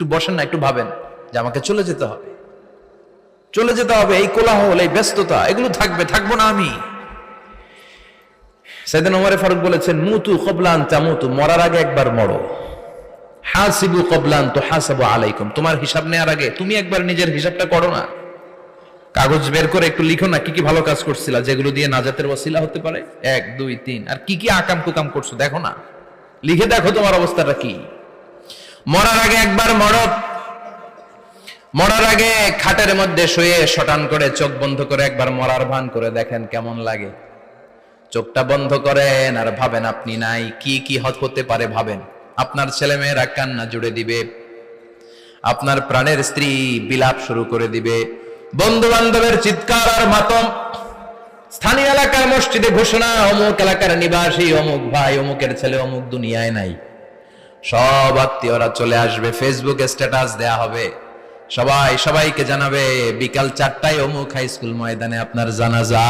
একটু বসেন না, একটু ভাবেন যে আমাকে চলে যেতে হবে, চলে যেতে হবে। এই কোলাহল, এই ব্যস্ততা, এগুলো থাকবে, থাকবো না আমি। সাইয়েদনা ওমর ফারুক বলেছেন, মুতু ক্বাবলা আন তামুতু, মরার আগে একবার মরো। হাসিবু ক্বাবলা আন তুহাসাবু আলাইকুম, তোমার হিসাব নেওয়ার আগে তুমি একবার নিজের হিসাবটা করো না। কাগজ বের করে একটু লিখো না কি কি ভালো কাজ করছিলা, যেগুলো দিয়ে নাজাতের ওসিলা হতে পারে, 1 2 3, আর কি কি আকাম কুকাম করছো দেখো না, লিখে দেখো তোমার অবস্থাটা কি। মরার আগে একবার মরো। মরার আগে খাটের মধ্যে শুয়ে শটান করে চোখ বন্ধ করে একবার মরার ভান করে দেখেন কেমন লাগে। চোখটা বন্ধ করেন আর ভাবেন আপনি নাই, কি কি হতে পারে ভাবেন। আপনার ছেলেমেয়েরা কান্না জুড়ে দিবে, আপনার প্রাণের স্ত্রী বিলাপ শুরু করে দিবে, বন্ধু বান্ধবের চিৎকার আর মাতম, স্থানীয় এলাকার মসজিদে ঘোষণা, অমুক এলাকার নিবাসী অমুক ভাই অমুকের ছেলে অমুক দুনিয়ায় নাই। সব আত্মীয়রা চলে আসবে, ফেসবুকে স্ট্যাটাস দেয়া হবে, সবাই সবাইকে জানাবে বিকাল 4টায় অমুক হাই স্কুল ময়দানে আপনার জানাজা।